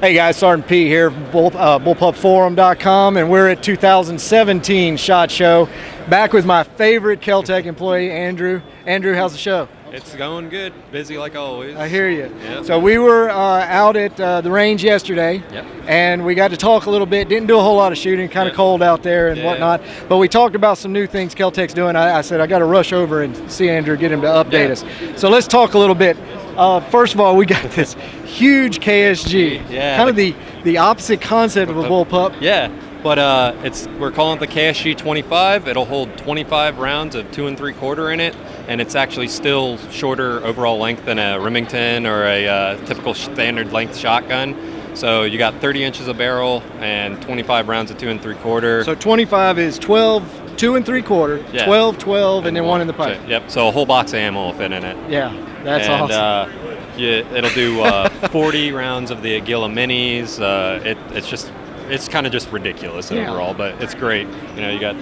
Hey guys, Sergeant P here from bullpupforum.com, and we're at 2017 SHOT Show. Back with my favorite Keltec employee, Andrew. Andrew, how's the show? It's going good. Busy like always. I hear you. Yep. So we were out at the range yesterday, and we got to talk a little bit. Didn't do a whole lot of shooting, kind of cold out there and whatnot. But we talked about some new things Keltec's doing. I said I got to rush over and see Andrew, get him to update us. So let's talk a little bit. First of all, we got this huge KSG. Kind of the opposite concept of a bullpup. Yeah, but we're calling it the KSG 25. It'll hold 25 rounds of 2 3/4 in it, and it's actually still shorter overall length than a Remington or a typical standard length shotgun. So you got 30 inches of barrel and 25 rounds of 2 3/4. So 25 is 12, 2 3/4, 12, 12, and then one in the pipe. Yep. So a whole box of ammo will fit in it. Yeah, that's awesome. It'll do 40 rounds of the Aguila minis. It's kind of just ridiculous overall, but it's great. You know, you got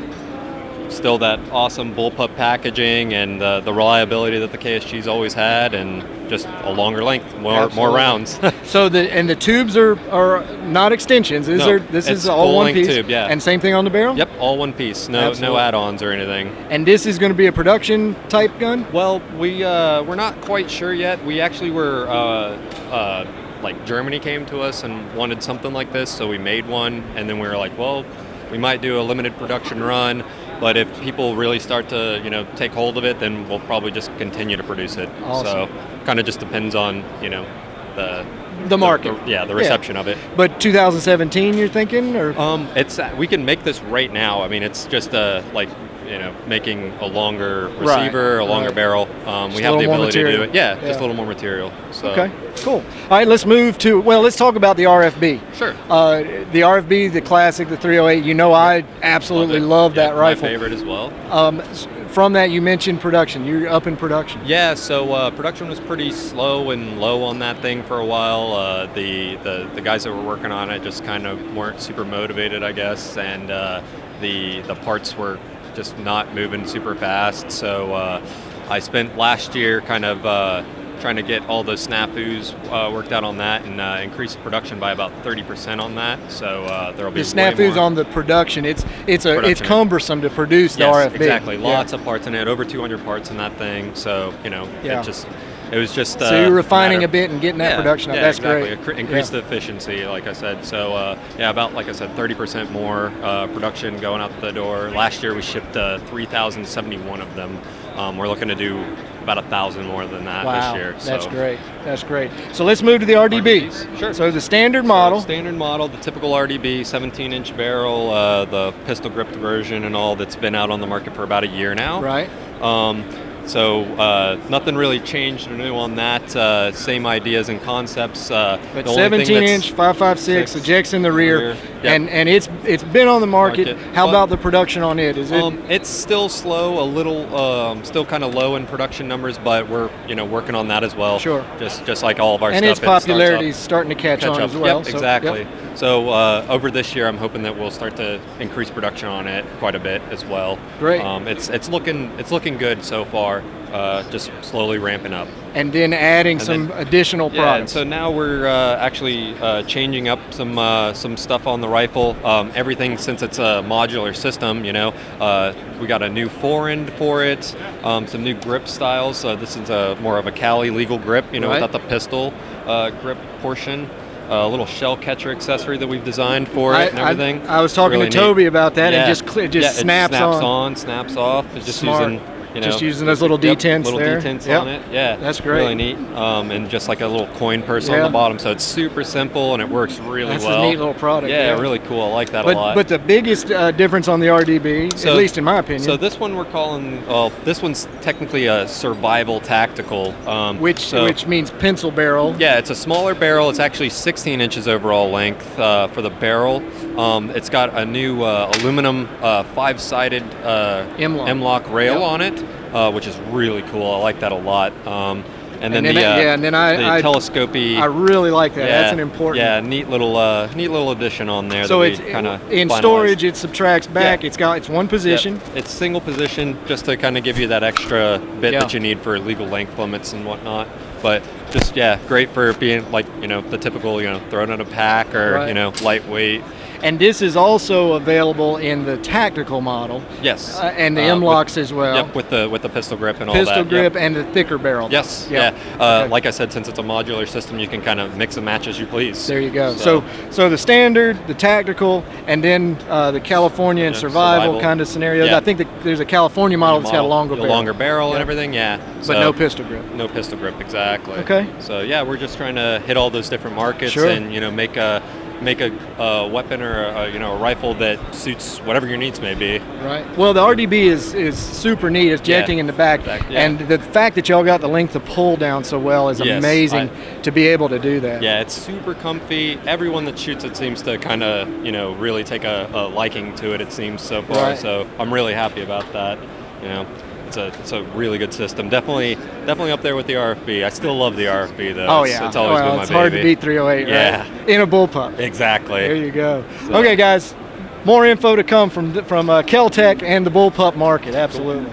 still that awesome bullpup packaging and the reliability that the KSG's always had, and just a longer length, more rounds. So the tubes are not extensions. This is all one piece. Tube, yeah. And same thing on the barrel? Yep, all one piece. No add-ons or anything. And this is going to be a production type gun? Well, we're not quite sure yet. We actually were like Germany came to us and wanted something like this, so we made one, and then we were like, well, we might do a limited production run, but if people really start to, take hold of it, then we'll probably just continue to produce it. Awesome. So kind of just depends on, the market. The reception of it. But 2017, you're thinking, or? We can make this right now. I mean, it's just making a longer receiver, a longer barrel. We have the ability to do it. Yeah, just a little more material. So. Okay, cool. All right, let's move to, let's talk about the RFB. Sure. The RFB, the classic, the 308, I absolutely love that rifle. My favorite as well. From that, you mentioned production. You're up in production. Yeah, so production was pretty slow and low on that thing for a while. The guys that were working on it just kind of weren't super motivated, I guess, and the parts were just not moving super fast. So I spent last year kind of trying to get all the snafus worked out on that, and increase production by about 30% on that. So there'll be the snafus on the production. It's cumbersome to produce the RFB. Exactly. Lots of parts in it, over 200 parts in that thing. So it was just. So you're refining a bit and getting that production up. That's exactly. great. Increase the efficiency, like I said. So about, like I said, 30% more production going out the door. Last year we shipped 3,071 of them. We're looking to do about 1,000 more than that this year. So. That's great. That's great. So let's move to the RDBs. Sure. So the standard model. The typical RDB, 17-inch barrel, the pistol gripped version and all, that's been out on the market for about a year now. Right. So nothing really changed or new on that. Same ideas and concepts. But 17-inch 5.56 ejects in the rear, and it's been on the market. How about the production on it? Is it? It's still slow, a little, still kind of low in production numbers, but we're working on that as well. Sure. Just like all of our and stuff. And its popularity is starting to catch on up as well. Yep, exactly. So over this year, I'm hoping that we'll start to increase production on it quite a bit as well. Great. It's looking good so far. Just slowly ramping up. And then adding some additional products. So now we're actually changing up some stuff on the rifle. Everything, since it's a modular system, we got a new forend for it, some new grip styles. This is more of a Cali legal grip, without the pistol grip portion. A little shell catcher accessory that we've designed for it and everything. I was talking to Toby about that, and just snaps on, snaps off. It's just Smart. Using those little detents there. Detents on it. Yeah, that's great. Really neat. And just like a little coin purse on the bottom, so it's super simple and it works really well. That's a neat little product. Yeah, really cool. I like that a lot. But the biggest difference on the RDB, at least in my opinion. So this one we're calling. This one's technically a survival tactical. Which means pencil barrel. Yeah, it's a smaller barrel. It's actually 16 inches overall length for the barrel. It's got a new aluminum 5-sided M-lock rail on it. Which is really cool. I like that a lot. And then the telescopy. I really like that. That's an important. Yeah, neat little addition on there. So it's kind of in storage. It subtracts back. Yeah. It's one position. Yep. It's single position, just to kind of give you that extra bit that you need for legal length limits and whatnot. but just great for being like the typical thrown in a pack or lightweight. And this is also available in the tactical model. Yes. And the M-locks as well. Yep, with the pistol grip and all pistol that. Grip and the thicker barrel. Yes. Yep. Yeah. Okay. Like I said, since it's a modular system, you can kind of mix and match as you please. There you go. So the standard, the tactical, and then the California and survival kind of scenarios. Yeah. I think there's a California model that's got a longer barrel. And everything. Yeah. But no pistol grip. No pistol grip, exactly. Okay. So we're just trying to hit all those different markets and make a weapon or a rifle that suits whatever your needs may be. Right. Well, the RDB is super neat. It's ejecting in the back, and the fact that y'all got the length of pull down so well is amazing to be able to do that. Yeah, it's super comfy. Everyone that shoots it seems to kind of really take a liking to it. It seems so far. Right. So I'm really happy about that. It's a really good system. Definitely up there with the RFB. I still love the RFB though. Oh It's always been my it's hard to baby. beat 308, Yeah. right? In a bullpup. Exactly. There you go. So. Okay, guys. More info to come from Keltec and the bullpup market. Absolutely.